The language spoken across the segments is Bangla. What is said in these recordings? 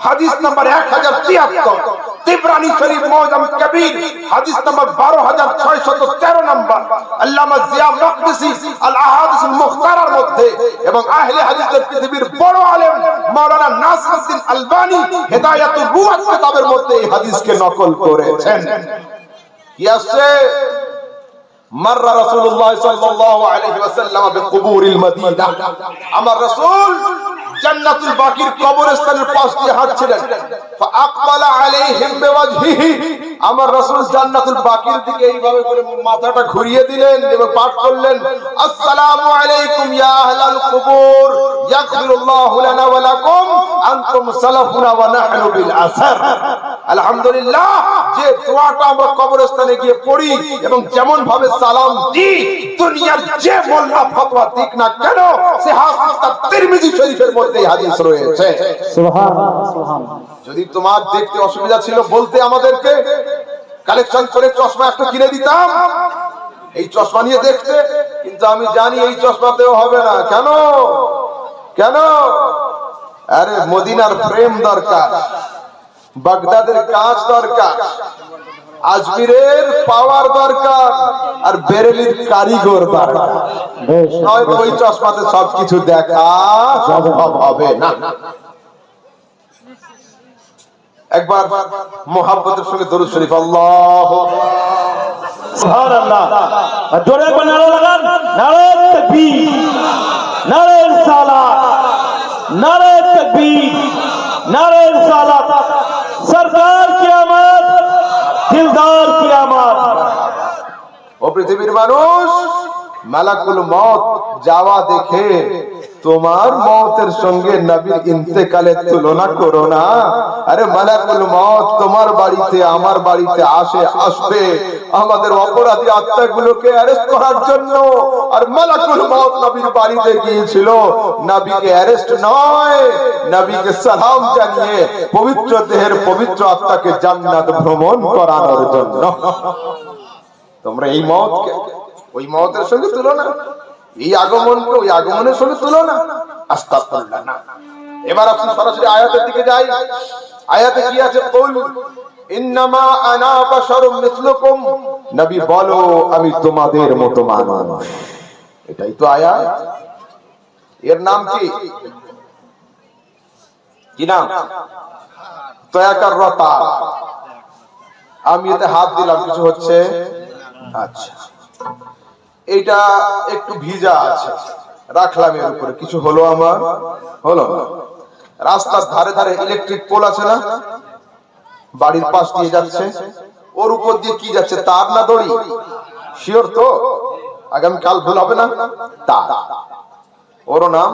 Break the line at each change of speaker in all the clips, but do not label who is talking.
হাদিস নাম্বার 1073, তিবরানী শরীফ মুআজ্জাম কবির হাদিস নাম্বার 12613 নম্বর, আল্লামা জিয়া মাকদিসি আল আহাদিস আল মুখতারার মধ্যে, এবং আহলে হাদিসের পৃথিবীর বড় আলেম মাওলানা নাসিরউদ্দিন আলবানী হিদায়াতুর রুয়াত কিতাবের মধ্যে এই হাদিসকে নকল করেছেন। কি আছে? মাররা রাসূলুল্লাহ সাল্লাল্লাহু আলাইহি ওয়াসাল্লাম বিকুবুরিল মদিনা, আমার রাসূল জান্নাতুল বাকির কবরস্থানের পাশ দিয়ে হাঁটছিলেন। ফাআকবালা আলাইহিম বিওয়াজহিহি, আমার রাসূল জান্নাতুল বাকির দিকে এইভাবে করে মাথাটা ঘুরিয়ে দিলেন এবং পাঠ করলেন, আসসালামু আলাইকুম ইয়া আহলাল কুবুর, ইয়াগফিরুল্লাহু লানা ওয়া লাকুম, আনতুম সালাফুনা ওয়া নাহনু বিল আসার। আলহামদুলিল্লাহ, যে দোয়াটা আমরা কবরস্থানে গিয়ে পড়ি এবং যেমন ভাবে সালাম দিই, দুনিয়ার যে মোল্লা ফতোয়া দিক না কেন, সে হাদিসটা তিরমিজি শরীফের মধ্যে হাদিস রয়েছে।
সুবহানাল্লাহ, সুবহানাল্লাহ।
যদি তোমার দেখতে অসুবিধা ছিল বলতে আমাদেরকে, কালেকশন করে চশমা একটা কিনে দিতাম এই চশমা নিয়ে দেখতে, কিন্তু আমি জানি এই চশমাতেও হবে না। কেন? কেন? আরে মদিনার প্রেম দরকার, বাগদাদের কাজ দরকার, আজমিরের পাওয়ার দরকার, আর বেরেলির কারিগর দরকার। নয়তো ওই চশমাতে সবকিছু দেখা সম্ভব হবে না। একবার মুহাব্বতের সঙ্গে দরুদ শরীফ, আল্লাহু
সুবহানাল্লাহ। জোরে একবার নারা লাগান, নারে তাকবীর, নারে সালাত, নারে তাকবীর, নারে সালাত। সরকার কি আমত, দিলদার কি আমত।
ও পৃথিবীর মানুষ, মালাকুল মউত যাওয়া দেখে তোমার মওতের সঙ্গে নবীর ইন্তেকালের তুলনা করো না। আরে মালাকুল মউত তোমার বাড়িতে আমার বাড়িতে আসবে আমাদের অপরাধী আত্মাগুলোকে অ্যারেস্ট করার জন্য, আর মালাকুল মউত নবীর বাড়িতে গিয়েছিল নবীকে অ্যারেস্ট নয়, নবীকে সালাম জানিয়ে পবিত্র দেহের পবিত্র আত্মাকে জান্নাত ভ্রমণ করানোর জন্য। তোমরা এই মওতকে ওই মওতের সঙ্গে তুলনা, এই আগমনকে ওই আগমনের সঙ্গে তুলনা, আস্তাগফিরুল্লাহ না। এবার আপনি সরাসরি আয়াতের দিকে যাই। আয়াতে কি আছে? কুল ইন্নামা আনা বাশারুম মিসলুকুম, নবী বলো আমি তোমাদের মতো মানুষ। এটাই তো আয়াত। এর নাম কি? কি নাম? তয়াকার রতা। আমি এতে হাত দিলাম, কিছু হচ্ছে? আচ্ছা, এইটা একটু ভিজা আছে, রাখলাম এর উপরে, কিছু হলো? আমার হলো না। রাস্তার ধারে ধারে ইলেকট্রিক পোল আছে না, বাড়ির পাশ দিয়ে যাচ্ছে, ওর উপর দিয়ে কি যাচ্ছে? তার না দড়ি? শিওর তো? আগামী কাল ভুল হবে না? তার। ওরও নাম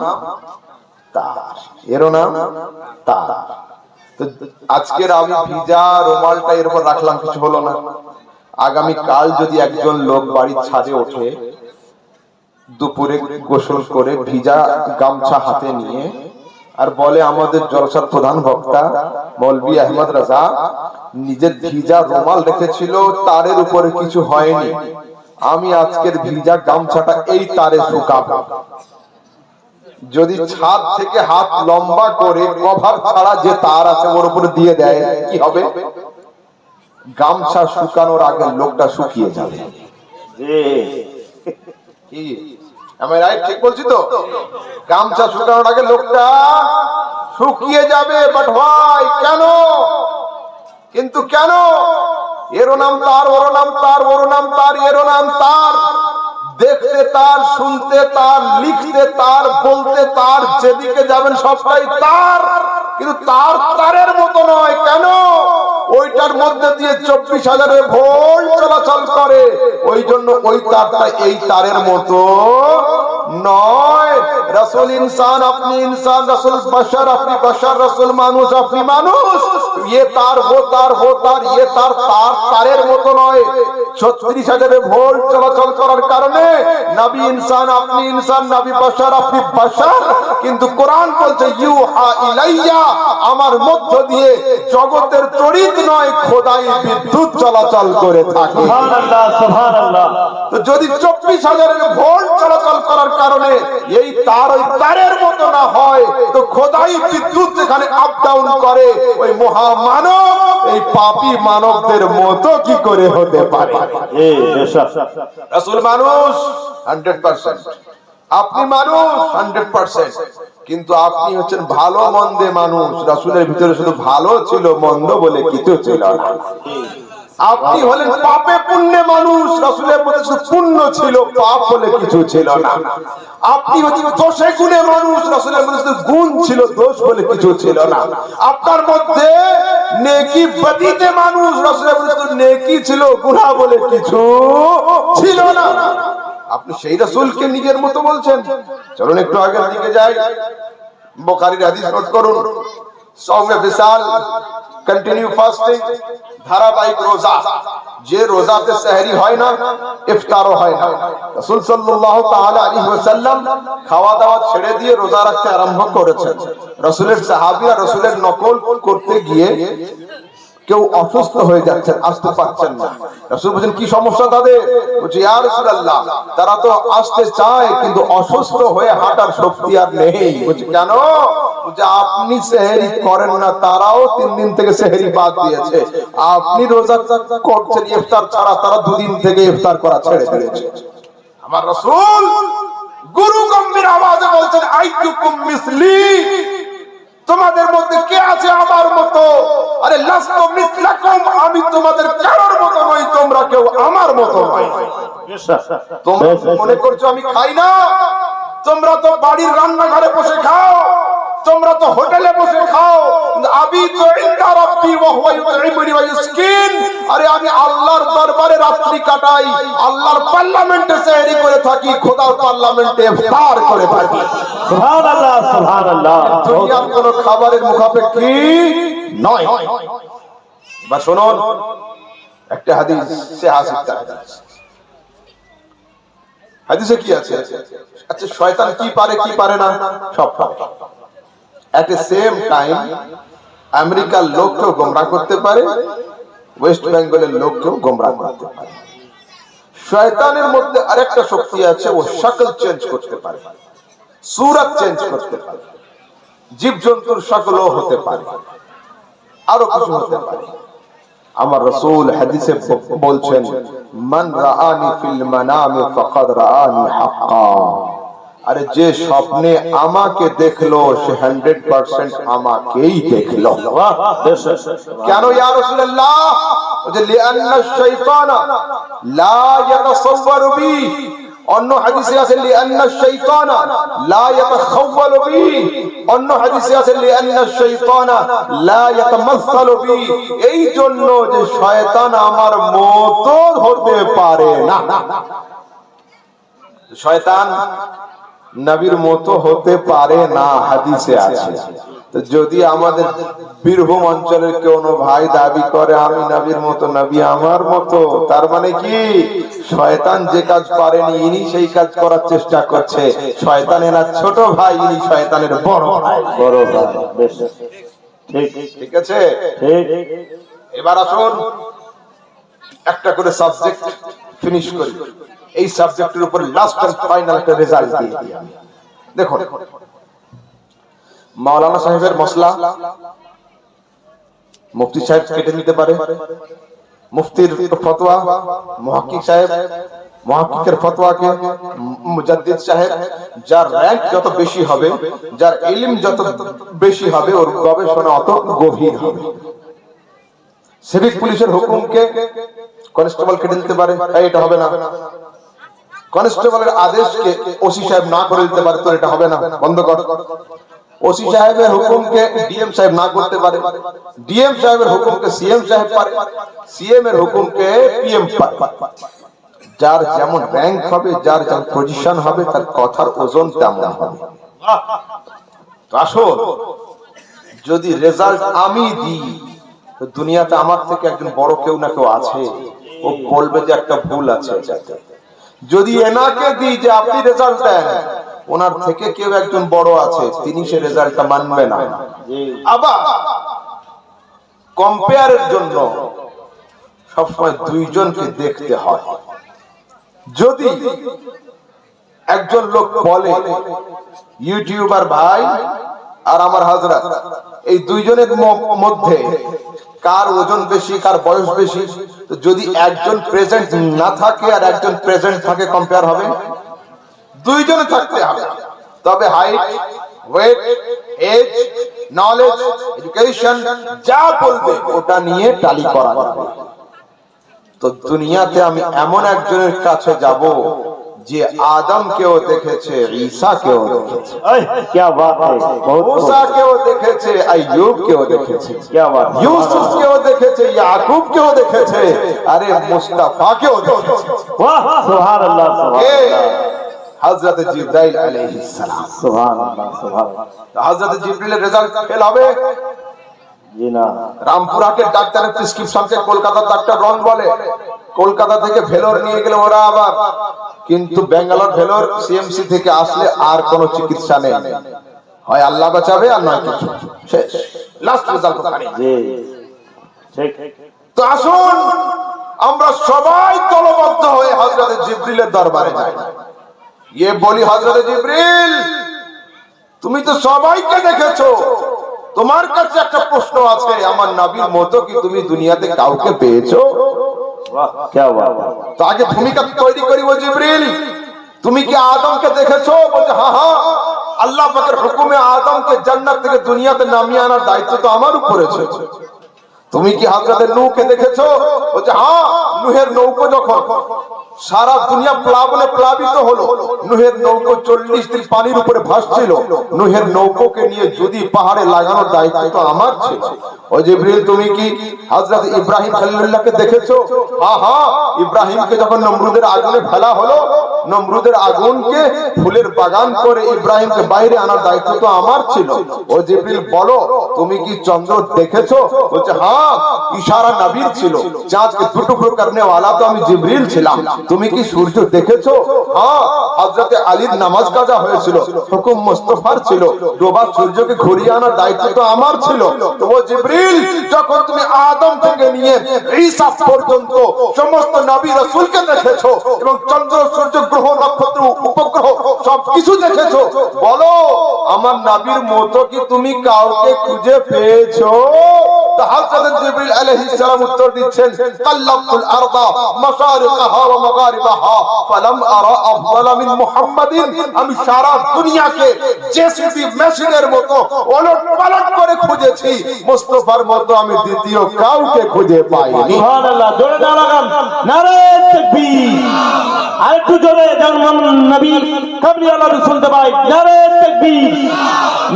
তার, এরও নাম তার। তো আজকের আমি ভিজা রুমালটা এর উপর রাখলাম, কিছু হলো না। আগামী কাল যদি একজন লোক বাড়ির ছাদে ওঠে, দুপুরে গোসল করে ভিজা গামছা হাতে নিয়ে, আর বলে আমাদের জলসার প্রধান বক্তা মৌলভী আহমদ রাজা নিজের ভিজা রুমাল রেখেছিল, তারের উপরে কিছু হয়নি, আমি আজকের ভিজা গামছাটা এই তারে শুকাবো। যদি ছাদ থেকে হাত লম্বা করে কভার ছাড়া যে তার আছে ওর উপরে দিয়ে দেয়, কি হবে? গামছা শুকানোর আগে লোকটা শুকিয়ে যাবে। কি আমি রাইট ঠিক বলছি তো? গামছা শুকানোর আগে লোকটা শুকিয়ে যাবে। বাট ভাই কেন? কিন্তু কেন? এরও নাম তার, ওরও নাম তার, ওরও নাম তার, এরও নাম তার, দেখতে তার, শুনতে তার, লিখতে তার, বলতে তার, যেদিকে যাবেন সবটাই তার, কিন্তু তার তারের মতো নয়। কেন? ওইটার মধ্যে দিয়ে 24,000 ভোল্ট চলাচল করে, ওই জন্য ওই তারটা এই তারের মতো নয়। রাসূল ইনসান, আপনি ইনসান, রাসূল বাশার, আপনি বাশার, রাসূল মানুষ, আপনি মানুষ। ये तार वो तार, वो तार ये तार, तार तारेर মতো নয়। 36,000 ভোল্ট চলাচল করার কারণে নবী ইনসান, আপনি ইনসান, নবী বাশার, আপনি বাশার, কিন্তু কোরআন বলছে ইউহা ইলাইয়া, আমার মধ্য দিয়ে জগতের তড়িৎ নয় খোদাই বিদ্যুৎ চলাচল করে থাকে।
সুবহানাল্লাহ, সুবহানাল্লাহ।
তো যদি 24,000 ভোল্ট চলাচল করার কারণে এই তার ওই তারের মতো না হয়, তো খোদাই বিদ্যুৎ যেখানে আপ ডাউন করে, ওই মহামানব এই পাপী মানবদের মতো কি করে হতে পারে? রাসূল মানুষ 100%, আপনি মানুষ 100%, কিন্তু আপনি হচ্ছেন ভালো মন্দে মানুষ। রাসূলের ভিতরে শুধু ভালো ছিল, মন্দ বলে কিছু ছিল না। আপনি হলেন পাপে পুণ্যে মানুষ, রাসূলের মধ্যে শুধু পুণ্য ছিল, পাপ বলে কিছু ছিল না। আপনি হচ্ছেন দোষে গুণে মানুষ, রাসূলের মধ্যে শুধু গুণ ছিল, দোষ বলে কিছু ছিল না। আপনার মধ্যে নেকি বদিতে মানুষ, রাসূলের মধ্যে শুধু নেকি ছিল, গুনাহ বলে কিছু ছিল না। আপনি সেই রাসূলকে নিজের মতো বলছেন। চলুন একটু আগের দিকে যাই, বুখারীর হাদিস নোট করুন। সওমে বিসাল, কন্টিনিউ ফাস্টিং, ধারাবাহিক রোজা, যে রোজাতে সেহরি হয় না, ইফতারও হয় না। রাসূল সাল্লাল্লাহু তাআলা আলাইহি ওয়াসাল্লাম খাওয়া দাওয়া ছেড়ে দিয়ে রোজা রাখতে আরম্ভ করেছেন। রাসূলের সাহাবীরা রাসূলের নকল করতে গিয়ে কেউ অসুস্থ হয়ে যাচ্ছেন, আসতে পারছেন না। রাসূল বলেন কি সমস্যা তাদের? বলছে ইয়া রাসূলুল্লাহ, তারা তো আসতে চায় কিন্তু অসুস্থ হয়ে হাঁটার শক্তি আর নেই। বলছে কেন? বলছে আপনি সেহরি করেন না, তারাও 3 দিন থেকে সেহরি বাদ দিয়েছে। আপনি রোজা করছেন ইফতার ছাড়া, তারা 2 দিন থেকে ইফতার করা ছেড়ে দিয়েছে। আমার রাসূল গুরু গম্ভীর আওয়াজে বলছেন আইয়ুকুম মিসলি, তোমাদের মধ্যে কে আছে আমার মতো? আরে লাস্তু মিসলাকুম, আমি তোমাদের কারোর মতো নই, তোমরা কেউ আমার মতো নয়। তোমরা মনে করছো আমি খাই না? তোমরা তো বাড়ির রান্নাঘরে বসে খাও, তোমরা তো হোটেলে বসে খাও। আবি তো ইনদা রাব্বি ওয়া হুয়া ইউতঈমুনি ওয়া ইসকিন, আরে আমি আল্লাহর দরবারে রাত্রি কাটাই, আল্লাহর পার্লামেন্টে সেহরি করে থাকি, খোদার পার্লামেন্টে ইফতার করে থাকি।
সুবহানাল্লাহ, সুবহানাল্লাহ।
দুনিয়ার কোন খাবারের মুখাপেক্ষী নয়। বা শুনুন একটা হাদিস, সে হাসিবটা হাদিস। হাদিসে কি আছে? আচ্ছা শয়তান কি পারে কি পারে না? সব পারে। এট এ সেম টাইম আমেরিকার লোককেও গোমরাহ করতে পারে, ওয়েস্ট বেঙ্গলের লোককেও গোমরাহ করতে পারে। শয়তানের মধ্যে আরেকটা শক্তি আছে, ও শক্ল চেঞ্জ করতে পারে, সূরত চেঞ্জ করতে পারে, জীবজন্তুর শক্লও হতে পারে, আরো কিছু হতে পারে। আমার রাসূল হাদিসে বলছেন মান রাআনি ফিল মানামি ফাকাদ রাআনি হাক্কা, আরে যে স্বপ্নে আমাকে দেখলো সে 100% আমাকেই দেখলো। কেন ইয়া রাসূলুল্লাহ? যে লিআন্না শাইতানা লা ইয়াতাসাওয়ারু বি, অন্য হাদিসে আছে লিআন্না শাইতানা লা ইয়াতাখাওয়ালু বি, অন্য হাদিসে আছে লিআন্না শাইতানা লা ইয়াতামাসসালু বি, এই জন্য যে শয়তান আমার মতো হতে পারে না। শয়তান নবীর মতো হতে পারে না, হাদিসে আছে। তো যদি আমাদের বীরভূম অঞ্চলের কোন ভাই দাবি করে আমি নবীর মতো, নবী আমার মতো, তার মানে কি শয়তান যে কাজ পারেনি ইনি সেই কাজ করার চেষ্টা করছে। শয়তান এনার ছোট ভাই, ইনি শয়তানের বড় ভাই।
বড় ভাই, বেশ ঠিক,
ঠিক আছে।
ঠিক।
এবার আসুন একটা করে সাবজেক্ট ফিনিশ করি, এই সাবজেক্টের উপর লাস্ট এন্ড ফাইনাল একটা রেজাল্ট দিয়ে দিই। দেখুন মাওলানা সাহেবের মসলা মুফতি সাহেব কেটে নিতে পারে, মুফতির ফতোয়া, মুহাক্কিক সাহেব মুহাক্কিকের ফতোয়াকে মুজাদ্দিদ সাহেব, যার র‍্যাঙ্ক যত বেশি হবে, যার ইলম যত বেশি হবে, ওর গবেষণা অত গভীর হবে। সিভিক পুলিশের হুকুমকে কনস্টেবল কেটে দিতে পারে, এটা হবে না। কনস্টেবলের আদেশকে ওসি সাহেব না করে দিতে পারে, তো এটা হবে না, বন্ধ কর। ওসি সাহেবের হুকুমকে ডিএম সাহেব না করতে পারে, ডিএম সাহেবের হুকুমকে সিএম সাহেব পারে, সিএম এর হুকুমকে পিএম পারে। যার যেমন র‍্যাঙ্ক হবে, যার যেমন পজিশন হবে, তার কথার ওজন তেমন হবে। তো আসুন যদি রেজাল্ট আমি দিই, তো দুনিয়াতে আমার থেকে একজন বড় কেউ না কেউ আছে, ও বলবে যে একটা ভুল আছে এটাতে। যদি এনাকে দিই যে আপনি রেজাল্ট দেন, ওনার থেকে কেউ একজন বড় আছে, তিনি সে রেজাল্টটা মানবে না। আবার কম্পেয়ারের জন্য সবসময় দুইজনকে দেখতে হয়। যদি একজন লোক বলে ইউটিউবার ভাই আর আমার হযরত, এই দুইজনের মধ্যে কার ওজন বেশি, কার বয়স বেশি, তো যদি একজন প্রেজেন্ট না থাকে আর একজন প্রেজেন্ট থাকে, কম্পেয়ার হবে? দুইজনে থাকতে হবে। তবে height, weight, age, knowledge, education যা বলবে ওটা নিয়ে টালি করা যাবে। তো দুনিয়াতে আমি এমন একজনের কাছে যাব যে আদমকেও দেখেছে, ঈসাকেও দেখেছে,
क्या बात है, बहुत
मूसाকেও দেখেছে, আইয়ুবকেও দেখেছে,
क्या बात,
ইউসুফকেও দেখেছে, ইয়াকুবকেও দেখেছে, আরে মুস্তাফাকেও দেখেছে।
वाह, सुभान अल्लाह, सुभान
কে?
अल्लाह,
হযরত জিবরাইল আলাইহিস সালাম।
सुभान अल्लाह, सुभान अल्लाह।
হযরত জিবরাইলের রেজাল্ট ফেল হবে?
जी ना,
রামপুরহাটের ডাক্তারের প্রেসক্রিপশনকে কলকাতার ডাক্তার রং বলে, কলকাতা থেকে ভেলোর নিয়ে গেলে ওরা আবার, কিন্তু বেঙ্গালোর ভেলোর সিএমসি থেকে আসলে আর কোনো চিকিৎসা নেই, হয় আল্লাহ বাঁচাবে আর নয় কিছু, শেষ, লাস্ট রেজাল্ট ওখানে।
जी ठीक।
তো আসুন আমরা সবাই দলবদ্ধ হয়ে হযরত জিবরিলের দরবারে যাই, ये বলি হযরত জিবরিল, তুমি তো সবাইকে দেখেছো, তোমার কাছে একটা প্রশ্ন আছে, আমার নবীর মতো কি তুমি দুনিয়াতে কাউকে পেয়েছো?
वाह, क्या बात है,
তো আগে ভূমিকা তৈরি করি, ও জিবরিল তুমি কি আদমকে দেখেছো? বলছে হ্যাঁ হ্যাঁ, আল্লাহ পাকের হুকুমে আদমকে জান্নাত থেকে দুনিয়াতে নামিয়ে আনার দায়িত্ব তো আমার উপরে ছিল। তুমি কি হযরত নূহকে দেখেছো? বলছে হ্যাঁ, নূহের নৌকো যখন সারা দুনিয়া প্লাবনে প্লাবিত হলো, নূহের নৌকো 40 দিন পানির উপরে ভাসছিল, নূহের নৌকোকে নিয়ে যদি পাহাড়ে লাগানোর দায়িত্ব তো আমার ছিল। ও জিবরিল তুমি কি হযরত ইব্রাহিম খলিলুল্লাহকে দেখেছো? হ্যাঁ হ্যাঁ, ইব্রাহিমকে যখন নমরুদের আগুনে ফেলা হলো, নমরুদের আগুনকে ফুলের বাগান করে ইব্রাহিমকে বাইরে আনার দায়িত্ব তো আমার ছিল। ও জিবরিল বলো তুমি কি চন্দ্র দেখেছো? বলছে হ্যাঁ, ইশারা নবীর ছিল, চাঁদকে দু টুকরো করনে वाला তো আমি জিবরিল ছিলাম। তুমি কি সূর্য দেখেছো? হ্যাঁ, হযরত আলীর নামাজ কাজা হয়েছিল, হুকুম মুস্তাফার ছিল, ডোবা সূর্যকে ঘুরিয়ে আনার দায়িত্ব তো আমার ছিল। তো ও জিবরিল যখন তুমি আদম থেকে নিয়ে ঈসা পর্যন্ত সমস্ত নবী রাসূলকে দেখেছো এবং চন্দ্র সূর্য গ্রহ নক্ষত্র উপগ্রহ সবকিছু দেখেছো, বলো আমার নবীর মতো কি তুমি কাউকে খুঁজে পেয়েছো? তো হযরত জিবরিল আলাইহিস সালাম উত্তর দিচ্ছেন, কাল্লাতুল আরদা মাশারিকাহা ওয়া মাগারিবাহা ফালাম আরা আফদালা মিন মুহাম্মাদিন, আমি সারা দুনিয়াকে জেসিবি মেশিনের মতো ওলটপালট করে খুঁজেছি, মুস্তাফার মতো আমি দ্বিতীয় কাউকে খুঁজে পাইনি।
सुभान अल्लाह, जोरे ना लगान, नारे तकबीर, আরেকটু জোরে যেমন নবী কবরি আল্লাহ শুনতে পাই, নারে তাকবীর,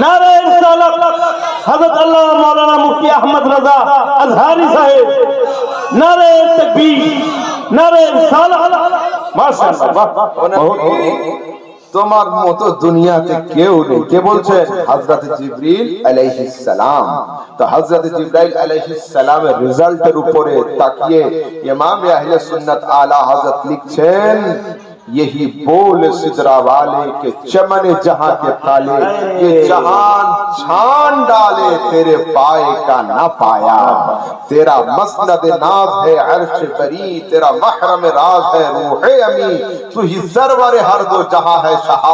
নারে রিসালাত, হযরত আল্লামা মাওলানা মুফতি আহমদ রাজা আজহারি সাহেব, নারে তাকবীর, নারে রিসালাত, মাশাআল্লাহ, বহুত
তোমার মতো দুনিয়াতে কেউ নেই। কে বলছেন? হযরত জিবরিল আলাইহিস সালাম। তো হযরত জিবরাইল আলাইহিস সালামের রেজাল্টের উপরে তাকিয়ে ইমাম আহলে সুন্নাত আলা হযরত লিখছেন, यही बोल सिदरा वाले के चमन जहां के ताले, ये जहान छान डाले तेरे पाए का ना पाया, तेरा मसनद नाज है अर्श बरी, तेरा महरम राज है रूह अमी, तू ही सरवर हर दो जहां है शाह,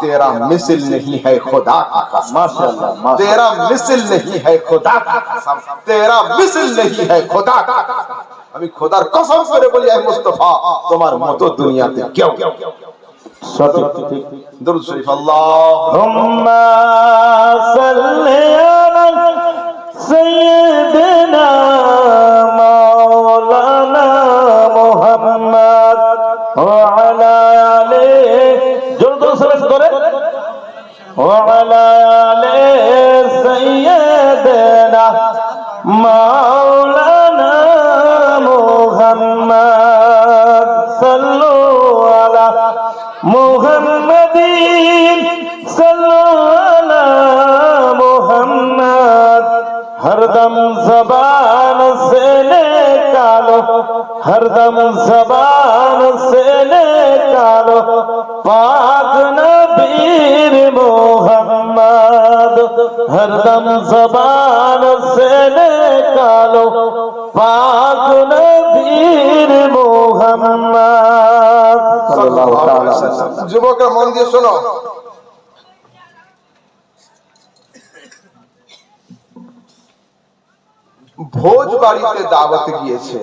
तेरा मिसल नहीं है खुदा की कसम,
माशाअल्लाह,
तेरा मिसल नहीं है खुदा की कसम, तेरा मिसल नहीं है खुदा की कसम, আমি খোদার কসম করে বলি হে মুস্তাফা তোমার মতো দুনিয়াতে কেউ
সঠিক ঠিক।
দরুদ শরীফ আল্লাহুম্মা
সাল্লি আলা সাইয়্যিদিনা মাওলানা মুহাম্মদ ওয়া আলা আলিহি, জোরে দরুদ করে, ওয়া আলা আলিহি সাইয়্যিদিনা মাওলানা মুহাম্মদ, সাল্লু আলা মুহাম্মাদিন, সাল্লু আলা মুহাম্মদ, हरदम ज़बान से निकालो हरदम ज़बान से निकालो पाक नबीर मोहम्मद, हरदम ज़बान से निकालो पाक नबीर मोहम्मद।
যুবকরা মন দিয়ে শোনো, ভোজ বাড়িতে দাওয়াতে গিয়েছে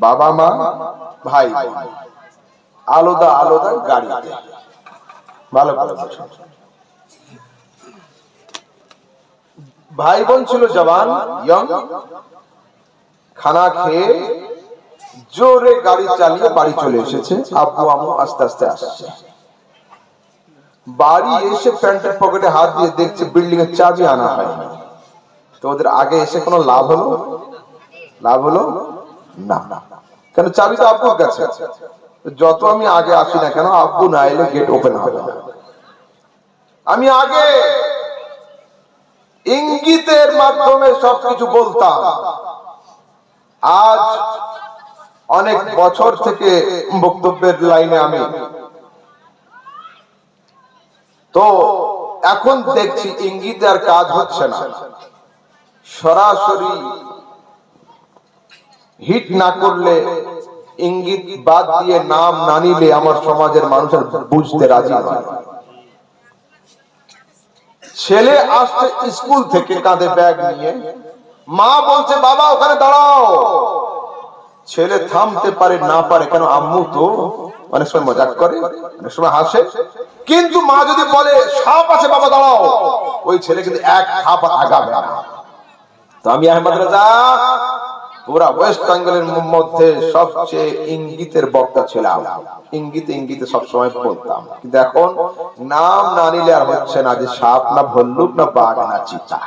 বাবা মা ভাই আলাদা আলাদা গাড়িতে। ভালো করে বুঝুন, ভাই বোন ছিল জওয়ান ইয়ং, খানা খেয়ে জোরে গাড়ি চালিয়ে বাড়ি চলে এসেছে। আব্বু আম্মু আস্তে আস্তে আসছে। বাড়ি এসে প্যান্টের পকেটে হাত দিয়ে দেখছে বিল্ডিং এর চাবি আনা হয়নি। তো ওদের আগে এসে কোনো লাভ হলো? লাভ হলো না, কেন চাবি তো আব্বুর কাছে। যত আমি আগে আসি না কেন, আব্বু না এলে গেট ওপেন হবে না। আমি আগে ইঙ্গিতের মাধ্যমে সবকিছু বলতাম। আজ অনেক বছর থেকে বক্তব্যের লাইনে আমি, তো এখন দেখছি ইঙ্গিতে আর কাজ হচ্ছে না। সরাসরি হিট না করলে, ইঙ্গিত বাদ দিয়ে নাম না নিলে আমার সমাজের মানুষের বুঝতে রাজি নয়। ছেলে আসছে স্কুল থেকে কাঁধে ব্যাগ নিয়ে, মা বলছে বাবা ওখানে দাঁড়াও। ছেলে থামতে পারে না পারে, কেন আম্মু তো অনেক সময় মজাক করে, অনেক সময় হাসে। কিন্তু মা যদি বলে সাপ আছে বাবা দাঁড়াও, ওই ছেলে কিন্তু এক ধাপ আগাবে না। তো আমি আহমদ রাজা পুরা ওয়েস্ট বেঙ্গলের মধ্যে সবচেয়ে ইঙ্গিতের বক্তা ছিলাম। ইঙ্গিতে ইঙ্গিতে সবসময় বলতাম। কিন্তু এখন নাম না নিলে আর হচ্ছে না, যে সাপ না ভল্লুক না বাঘ না চিতা।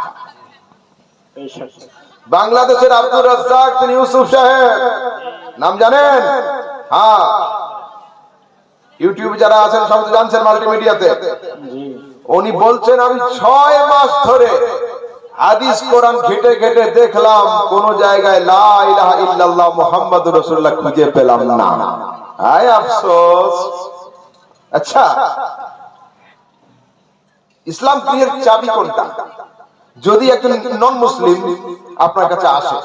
বাংলাদেশের আব্দুর রাজ্জাক বিন ইউসুফ সাহেব নাম জানেন? হ্যাঁ, ইউটিউবে যারা আছেন সব জানছেন, মাল্টিমিডিয়াতে। উনি বলছেন আমি 6 মাস ধরে হাদিস কোরআন ঘেটে ঘেটে দেখলাম, কোন জায়গায় লা ইলাহা ইল্লাল্লাহ মুহাম্মাদুর রাসূলুল্লাহ খুঁজে পেলাম না। হায় আফসোস। আচ্ছা, ইসলাম এর চাবি কোনটা? যদি একজন নন মুসলিম আপনার কাছে আসে,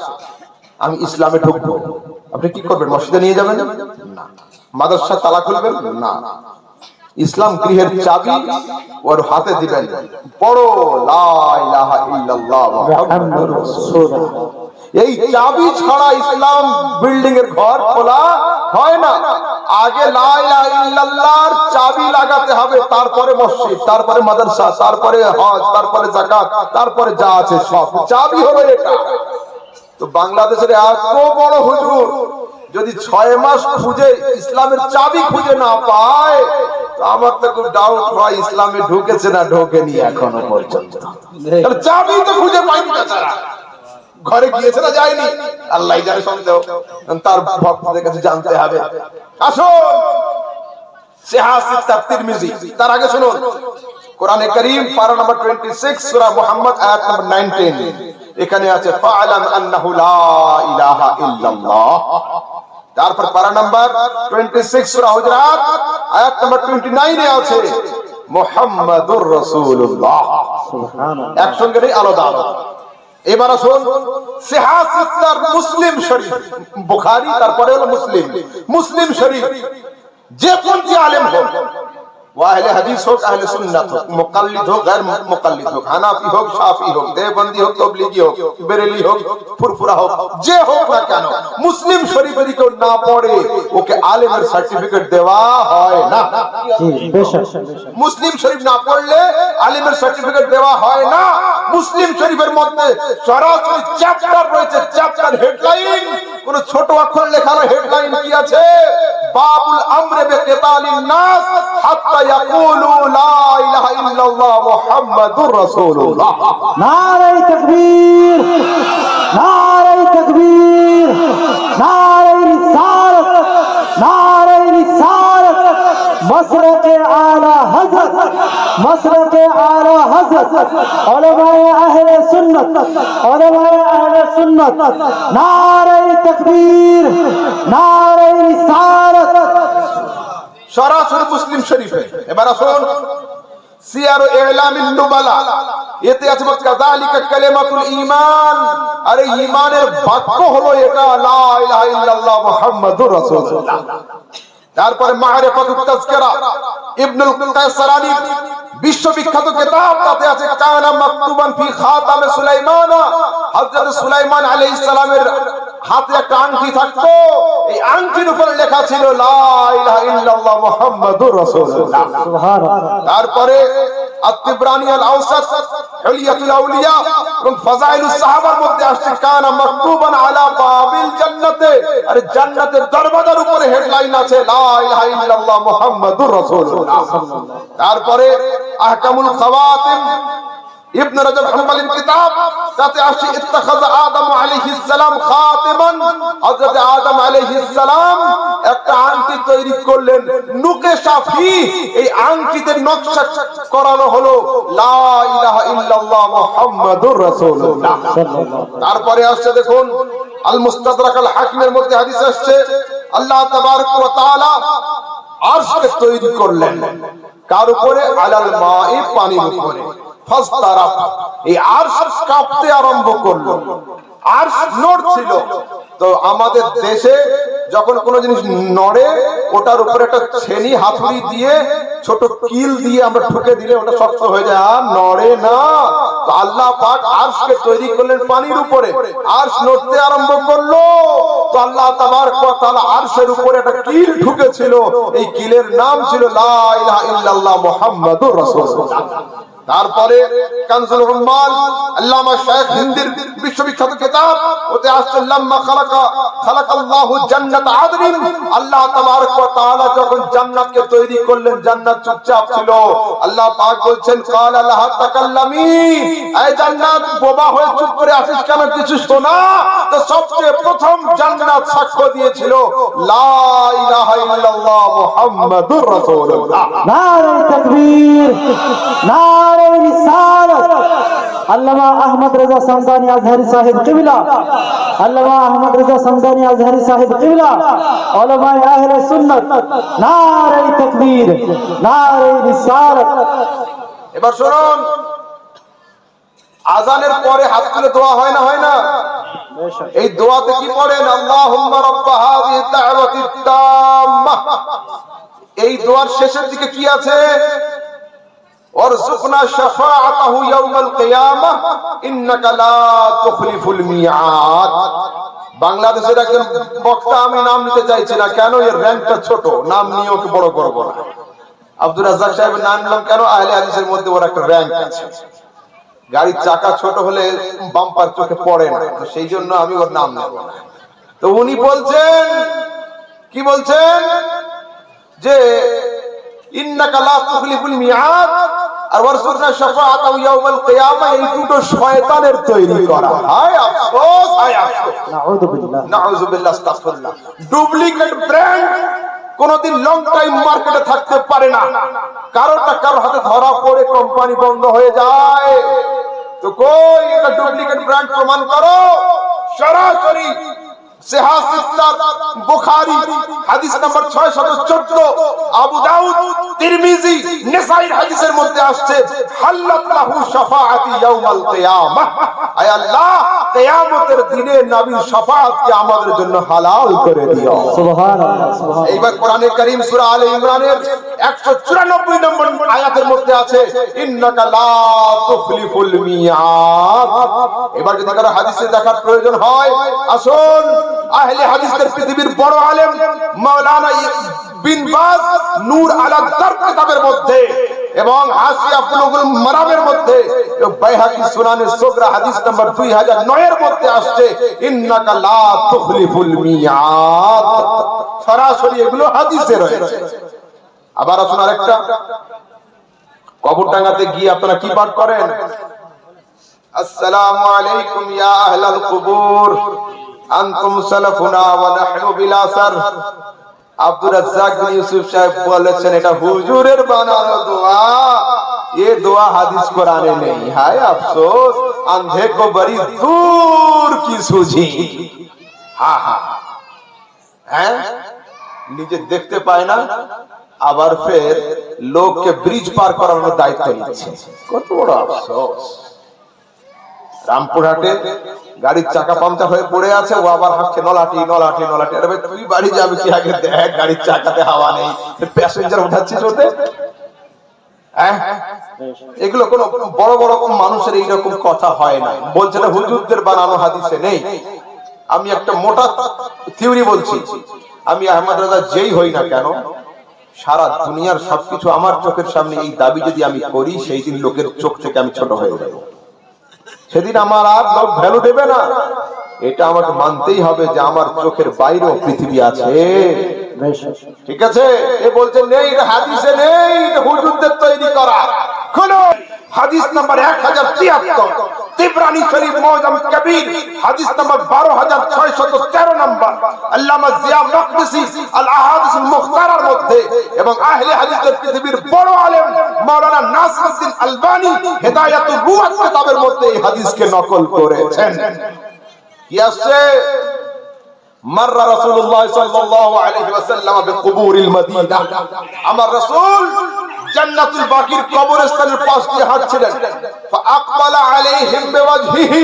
আমি ইসলামে ঢুকবো, আপনি কি করবেন? মসজিদে নিয়ে যাবেন না? মাদ্রাসা তালা খুলবেন না? ইসলাম গৃহের চাবি ওর হাতে দিবেন, পড়ো লা ইলাহা ইল্লাল্লাহ মুহাম্মাদুর রাসূলুল্লাহ। এই চাবি ছাড়া ইসলাম বিল্ডিং এর ঘর খোলা হয় না। আগে লা ইলাহা ইল্লাল্লাহর চাবি লাগাতে হবে, তারপরে মসজিদ, তারপরে মাদ্রাসা, তারপরে হজ, তারপরে যাকাত, তারপরে যা আছে সব। চাবি হলো এটা। তো বাংলাদেশের এত বড় হুজুর যদি 6 মাস খুঁজে ইসলামের চাবি খুঁজে না পায়, তো আমার তো খুব ডাউট হয় ইসলামে ঢুকেছে না ঢোকেনি এখনো পর্যন্ত। চাবি তো খুঁজে পাইনি, তাছাড়া ঘরে গিয়েছে না যায়নি, আল্লাহ জানে। সন্দেহ তার ভক্তদের কাছে জানতে হবে। আসুন সিহাহ তিরমিজি। তার আগে শুনুন কোরআনে কারীম পারা নম্বর 26 সূরা মুহাম্মদ আয়াত নম্বর 19। এখানে আছে ফা'লাম আন্নাহু লা ইলাহা ইল্লাল্লাহ। তারপর পারা নাম্বার 26 সূরা হুজুরাত আয়াত নাম্বার 29 এ আছে মুহাম্মাদুর রাসূলুল্লাহ। সুবহানাল্লাহ। একসঙ্গে নেই, আলাদা আলাদা। এবার আসুন সিহাহ সিত্তার মুসলিম শরীফ, বুখারী তারপরে হলো মুসলিম। মুসলিম শরীফ যে পন্থী আলেম হোক, আহলে হাদিস হোক, আহলে সুন্নাত হোক, মুকাল্লিদ হোক, গায়র মুকাল্লিদ হোক, হানাফি হোক, শাফি হোক, দেওবন্দি হোক, তবলিগি হোক, বেরেলি হোক, ফুরফুরা হোক, যে হোক না কেন, মুসলিম শরীফের কেউ না পড়ে ওকে আলেমের সার্টিফিকেট দেওয়া হয় না। মুসলিম শরীফ না পড়লে আলেমের সার্টিফিকেট দেওয়া হয় না। মুসলিম শরীফের মধ্যে সরাসরি চ্যাপ্টার রয়েছে, চ্যাপ্টার হেডলাইন, কোন ছোট অক্ষর লেখা না। হেডলাইন কি আছে? বাবুল আমরে বিকিতালিন নাস হাত্তা ইয়াকুলু লা ইলাহা ইল্লাল্লাহ মুহাম্মাদুর রাসূলুল্লাহ।
নারে তাকবীর, নারে তাকবীর, নারে রিসালাত, নারে রিসালাত, মসরকে আলা হযরত
مسلك اعلی حضرت علماء اہل سنت نعرہ تکبیر نعرہ رسالت
সরাসরি মুসলিম শরীফে। এবার আসুন সিয়ার ইলামিন নুবালা, এতে আছে কাযালিকা কালিমাতুল ঈমান। আরে ঈমানের বাক্য হলো এটা, লা ইলাহা ইল্লাল্লাহ মুহাম্মাদুর রাসূলুল্লাহ। তারপরে মারিফাতুত তাযকিরা ইবনুল কায়সারানী বিশ্ববিখ্যাত কিতাব, তাতে আছে কানা মাকতুবান ফি খাতামে সুলাইমান, হযরত সুলাইমান আলাইহিস সালামের হাতে একটা আংটি থাকতো, এই আংটির উপর লেখা ছিল লা ইলাহা ইল্লাল্লাহ মুহাম্মাদুর রাসূলুল্লাহ। সুবহানাল্লাহ। তারপরে আত-তিবরানী আল-আওসাত হুলিয়াতুল আউলিয়া এবং ফাযাইলুস সাহাবার মধ্যে আসছে কানা মাকতুবান আলা বাবিল জান্নাতে, আরে জান্নাতের দরজার উপরে হেডলাইন আছে লা ইলাহা ইল্লাল্লাহ মুহাম্মাদুর রাসূলুল্লাহ। তারপরে আহকামুল খাওয়াতিম ইবনে রাজব হাম্বলির কিতাব, তাতে আসছে ইত্তাখাযা আদম আলাইহিস সালাম খাতিমান, হযরত আদম আলাইহিস সালাম একটা আংটি তৈরি করলেন নুকে শাফি, এই আংটিতে নকশা করানো হলো লা ইলাহা ইল্লাল্লাহ মুহাম্মাদুর রাসূলুল্লাহ। তারপরে আসছে দেখুন আল মুস্তাদরাক আল হাকিমের মধ্যে হাদিস আসছে আল্লাহ তাবারক ওয়া তাআলা আরশকে তৈরি করলেন কার উপরে? আলাল মাই, পানির উপরে। ফাসতারাফ, এই আরশ কাঁপতে আরম্ভ করলো, আরশ নড়ছিল। তো আমাদের দেশে যখন কোনো জিনিস নড়ে ওটার উপরে একটা ছেনি হাতুড়ি দিয়ে ছোট কিল দিয়ে আমরা ঠুকে দিলে ওটা শক্ত হয়ে যায়, আর নড়ে না। তো আল্লাহ পাক আরশকে তৈরি করলেন পানির উপরে, আরশ নড়তে আরম্ভ করলো। তো আল্লাহ তাবারক ওয়া তাআলা আরশের উপরে একটা কিল ঠুকেছিল, এই কিলের নাম ছিল লা ইলাহা ইল্লাল্লাহ মুহাম্মাদুর রাসূলুল্লাহ। তারপরে কানজুল উম্মাল আল্লামা শাইখ হিন্দির বিশ্ববিখ্যাত কিতাব, ওতে আসছে লাম্মা খালাকাল্লাহু জান্নাত আদনিন, আল্লাহ তাবারক ওয়া তাআলা যখন জান্নাতকে তৈরি করলেন, জান্নাত চুপচাপ ছিল। আল্লাহ পাক বলছেন ক্বালা লাহা তাকাল্লামি, এই জান্নাত বোবা হয়ে চুপ করে আছিস কেন, কিছু শোনা। তো সবচেয়ে প্রথম জান্নাত সাক্ষ্য দিয়েছিল লা ইলাহা ইল্লাল্লাহ মুহাম্মাদুর রাসূলুল্লাহ।
নারে তাকবীর নারে रिसालत। अल्लामा अहमद रजा समदानी अजहरी साहिब किबला, अल्लामा अहमद रजा समदानी अजहरी साहिब किबला, उलमाए अहले सुन्नत, नारे तकबीर नारे रिसालत।
এবার শুনুন, আযানের পরে হাত তুলে দোয়া হয় না, হয় না? এই দোয়াতে কি পড়েন? আল্লাহুম্মা রাব্বা হাযিহি দাওয়াতিত তাম্মাহ। এই দোয়ার শেষের দিকে কি আছে? ওয়ারযুকনা শাফাআতাহু ইয়াউমাল কিয়ামাহ ইন্নাকা লা তুখলিফুল মিআদ। বাংলাদেশের একজন বক্তা, আমি নাম নিতে চাইছি না, কেন এর র‍্যাঙ্কটা ছোট, নাম নিয়ে ওকে বড় করব না। আব্দুর রাজ্জাক সাহেবের নাম নিলাম কেন? আহলে হাদিসের মধ্যে ওর একটা র‍্যাঙ্ক আছে। গাড়ির চাকা ছোট হলে বাম্পার চোখে পড়ে না, তো সেই জন্য আমি ওর নাম নেব না। তো উনি বলছেন, কি বলছেন? যে ইন্নাকা লা তুখলিফুল মিআদ আর ওয়ারযুকনা শাফাআতাহু ইয়াউমাল কিয়ামাহ, এই দুটো শয়তানের তৈরি করা। হায় আফসোস, হায় আফসোস, নাউযুবিল্লাহ নাউযুবিল্লাহ, আস্তাগফিরুল্লাহ। ডুপ্লিকেট ব্র্যান্ড কোনদিন লং টাইম মার্কেটে থাকতে পারে না, কারোটা কারোর হাতে ধরা পড়ে কোম্পানি বন্ধ হয়ে যায়। তো কই এটা ডুপ্লিকেট ব্র্যান্ড প্রমাণ করো। সরাসরি সিহাহ সিত্তাহ, বুখারী হাদিস নাম্বার 614, আবু দাউদ, তিরমিজি, নিসাঈর হাদিসের মধ্যে আসছে হাল্লাত লাহু শাফাআতি ইয়াউমাল কিয়ামাহ, আয় আল্লাহ কিয়ামতের দিনে নবীর শাফাআতকে আমাদের জন্য হালাল করে দিও।
সুবহানাল্লাহ সুবহানাল্লাহ।
এইবার কোরআনে কারীম সূরা আলে ইমরানের 194 নম্বর আয়াতের মধ্যে আছে ইন্নাকা লা তুখলিফুল মিআদ। এবার যদি কারো হাদিসে দেখার প্রয়োজন হয়, আসুন আহলে হাদিসদের পৃথিবীর বড় আলেম মাওলানা বিন বাজ নূর আলা দার কিতাবের মধ্যে এবং হাসিয়া বুলুগুল মারামের মধ্যে, বাইহাকি সুনানে সুগরা হাদিস নাম্বার 2009 এর মধ্যে আসছে ইন্নাকা লা তুখলিফুল মিআদ। সরাসরি এগুলো হাদিসে রয়েছে। আবার আসুন আরেকটা, কবরডাঙ্গাতে গিয়ে আপনারা কি পাঠ করেন? আসসালামু আলাইকুম ইয়া আহলাল কুবুর আনতুম সালাফুনা ওয়া নাহনু বিল আসার। আব্দুর রাজ্জাক বিন ইউসুফ সাহেব বলেছেন এটা হুজুরের বানানো দোয়া। ये दुआ हदीस कुराने नहीं है। अफसोस अंधे को बड़ी दूर की सूझी। हाँ हाँ हैं নিজে দেখতে পায় না, আবার ফের লোককে ব্রিজ পার করানোর দায়িত্ব নিচ্ছে। কত বড় আফসোস। রামপুরহাটে গাড়ির চাকা পাংচার হয়ে পড়ে আছে, ও আবার হাঁকছে নলাটি নলাটি নলাটি। আরে ভাই তুই বাড়ি যাবি কি আগে দেখ, গাড়ির চাকাতে হাওয়া নেই, প্যাসেঞ্জার উঠাচ্ছিস ওতে। এগুলো কোন বড় বড় মানুষের এইরকম কথা হয় না। বলছে না হুজুরদের বানানো হাদিসে নেই। আমি একটা মোটা থিওরি বলছি, আমি আহমদ রাজা যেই হই না কেন, সারা দুনিয়ার সবকিছু আমার চোখের সামনে এই দাবি যদি আমি করি, সেই দিন লোকের চোখ থেকে আমি ছোট হয়ে যাব। সেদিন আমার আর লোক ভ্যালু দেবে না। এটা আমাকে মানতেই হবে যে আমার চোখের বাইরেও পৃথিবী আছে। ঠিক আছে, এ বলছে নেই, এটা হাদিসে নেই, এটা হুজুরদের তৈরি করা। খুলো হাদিস নাম্বার 1073, তিবরানি শরীফ মুআজ্জাম কবির, হাদিস নাম্বার 12613 নম্বর, আল্লামা জিয়া মাকদিসি আল আহাদিস আল মুখতারার মধ্যে, এবং আহলে হাদিসের পৃথিবীর বড় আলেম মাওলানা নাসিরউদ্দিন আলবানী হিদায়াতুর রুয়াত কিতাবের মধ্যে এই হাদিসকে নকল করেছেন। কি আছে? মাররা রাসূলুল্লাহ সাল্লাল্লাহু আলাইহি ওয়াসাল্লাম বিকুবুরিল মদিনা। আমার রাসূল জান্নাতুল বাকির কবরস্থানের পাশ দিয়ে হাঁটছিলেন। ফাআকবালা আলাইহিম বিওয়াজহিহি।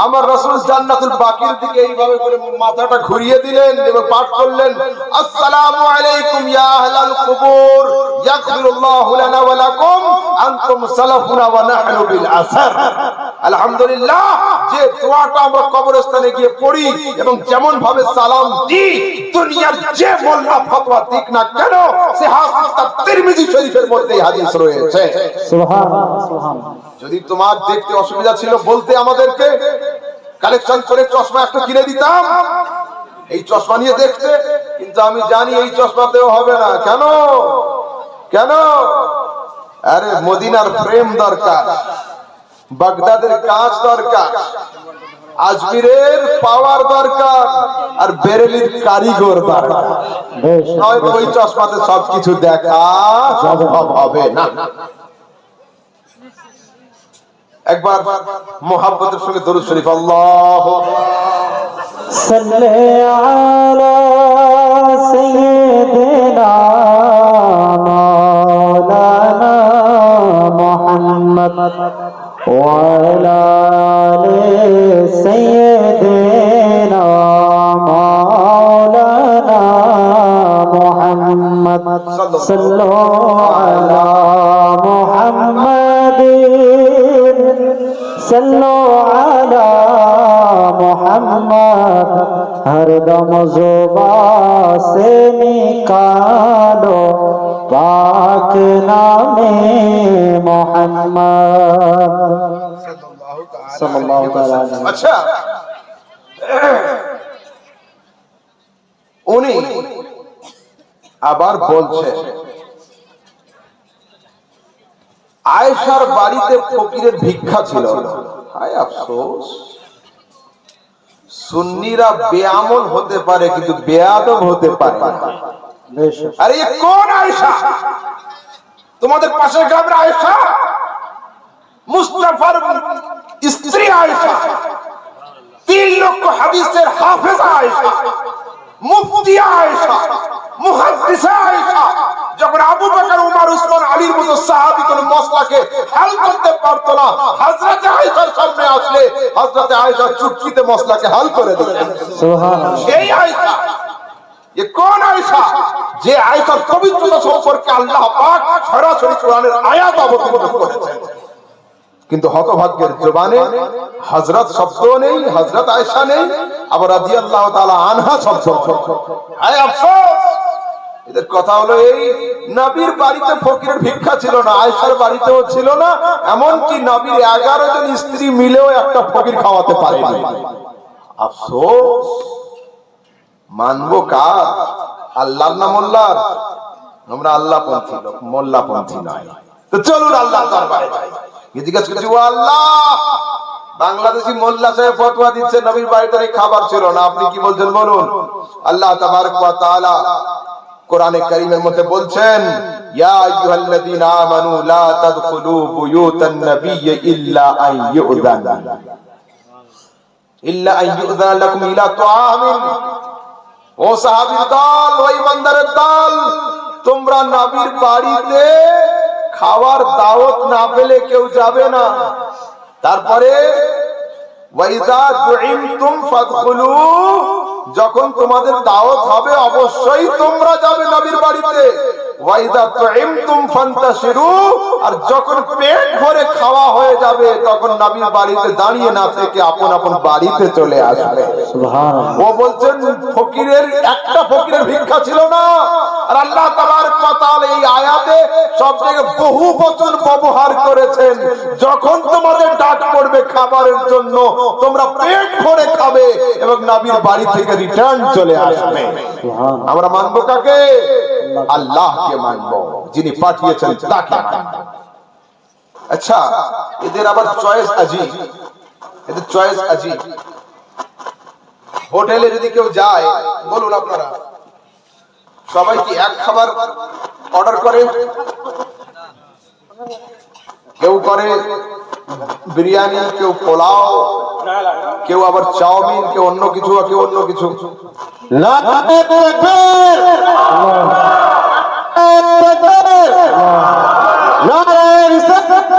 আমার রাসূল জান্নাতুল বাকির দিকে এইভাবে করে মাথাটা ঘুরিয়ে দিলেন এবং পাঠ করলেন, আসসালামু আলাইকুম ইয়া আহলাল কুবুর, ইয়াগফিরুল্লাহু লানা ওয়া লাকুম, আনতুম সালাফুনা ওয়া নাহনু বিল আসার। আলহামদুলিল্লাহ, যে দোয়াটা আমরা কবরস্থানে গিয়ে পড়ি এবং যেমন ভাবে সালাম দিই, দুনিয়ার যে মোল্লা ফতোয়া দিক না কেন, সে হাদিস তিরমিজি শরীফের মধ্যে হাদিস রয়েছে।
সুবহানাল্লাহ সুবহানাল্লাহ।
যদি তোমার দেখতে অসুবিধা ছিল বলতে আমাদেরকে, কালেকশন করে চশমা একটা কিনে দিতাম এই চশমা নিয়ে দেখতে। কিন্তু আমি জানি এই চশমাতেও হবে না। কেন কেন? আরে মদিনার প্রেম দরকার, বাগদাদের কাজ দরকার, আজমিরের পাওয়ার দরকার, আর বেরেলির কারিগর দরকার। নয়তো ওই চশমাতে সবকিছু দেখা সম্ভব হবে না। একবার মোহাব্বতের সঙ্গে দরুদ শরীফ, আল্লাহু
সাল্লি আলা সাইয়্যিদিনা মাওলানা মুহাম্মদ ওয়া আলা আলি সাইয়্যিদিনা মাওলানা মুহাম্মদ সাল্লাল্লাহু আলা মুহাম্মাদিন সাল্লু আলা মুহাম্মদ, হরদম जुबा से निकालो पाक नामे मोहम्मद सल्लल्लाहु ताला अलैहि वसल्लम।
আচ্ছা, উনি আবার বলছে, আয়েশার বাড়িতে ফকিরের ভিক্ষা ছিল না। হায় আফসোস, সুন্নিরা বেআমল হতে পারে কিন্তু বেয়াদব হতে পারে না। আরে ये কোন আয়েশা? তোমাদের পাশের গ্রামের আয়েশা? মুস্তাফার স্ত্রী আয়েশা, 3 লক্ষ হাদিসের হাফেজা আয়েশা, মুফতি আয়েশা, মুহাদ্দিসা আয়েশা। যখন আবু বকর, উমর, উসমান, আলীর মতো সাহাবী কোন মসলাকে হাল করতে পারতো না, হযরত আয়েশার সামনে আসলে হযরত আয়েশা চুটকিতে মসলাকে হাল করে দিতেন। সুবহানাল্লাহ। সেই আয়েশা, ये কোন আয়েশা? যে আয়েশার পবিত্রতা সম্পর্কে আল্লাহ পাক সরাসরি কোরআনের আয়াত অবতীর্ণ করেছেন, কিন্তু হতভাগ্যের জবানে হযরত শব্দ নেই, হযরত আয়েশা নেই, আবার রাদিয়াল্লাহু তাআলা আনহা শব্দ। হায় আফসোস, এদের কথা হলো এই, নবীর বাড়িতে ফকিরের ভিক্ষা ছিল না, আয়েশার বাড়িতেও ছিল না, এমনকি নবীর 11 জন স্ত্রী মিলেও একটা ফকির খাওয়াতে পারেনি। আফসোস, মানবো কার? আল্লাহর না মোল্লার? আমরা আল্লাহপন্থী লোক, মোল্লাপন্থী নয়। তো চলুন আল্লাহর দরবারে যাই, জিজ্ঞেস করছি, ও আল্লাহ, বাংলাদেশি মোল্লা সাহেব ফতোয়া দিচ্ছে নবীর বাড়িতে খাবার ছিল না, আপনি কি বলছেন বলুন? আল্লাহ তাবারক ওয়া তাআলা কোরআনে কারীমের মধ্যে বলছেন ইয়া আইয়ুহাল্লাযীনা আমানু লা তাদখুলু বুয়ুতান নাবিয়্যি ইল্লা আন ইউযান লাকুম ইলা তুআমিন। ও সাহাবীর দল, ও ইমানদারের দল, তোমরা নবীর বাড়িতে খাওয়ার দাওয়াত না পেলে কেউ যাবে না। তারপরে ওয়াইযা দুইমতুম ফাদখুলু, যখন তোমাদের দাওয়াত হবে অবশ্যই তোমরা যাবে নবীর বাড়িতে। ওয়াইযা তুইমতুম ফান্তাশিরু, আর যখন পেট ভরে খাওয়া হয়ে যাবে তখন নবীর বাড়িতে দাঁড়িয়ে না থেকে আপন আপন বাড়িতে চলে আসবে।
সুবহানাল্লাহ।
ও বলছেন ফকিরের একটা ফকিরের ভিক্ষা ছিল না, আর আল্লাহ তাবারক ওয়া তাআলা এই আয়াতে সব থেকে বহু বচন ব্যবহার করেছেন। যখন তোমাদের ডাক পড়বে খাবারের জন্য, তোমরা পেট ভরে খাবে এবং নবীর বাড়ি থেকে রিটার্ন চলে আসবে।
সুবহানাল্লাহ।
আমরা মানবো কাকে? আল্লাহকে মানবো, যিনি পাঠিয়েছেন তাকে মানবো। আচ্ছা, এদের আবার চয়েস আজিব, এদের চয়েস আজিব। হোটেলে যদি কেউ যায়, বলুন আপনারা, সবাই কি এক খাবার অর্ডার করে? কেউ করে বিরিয়ানি, কেউ পোলাও, কেউ আবার চাউমিন, কেউ অন্য কিছু, কেউ অন্য কিছু।
নারে তাকবীর, নারে রিসালাত,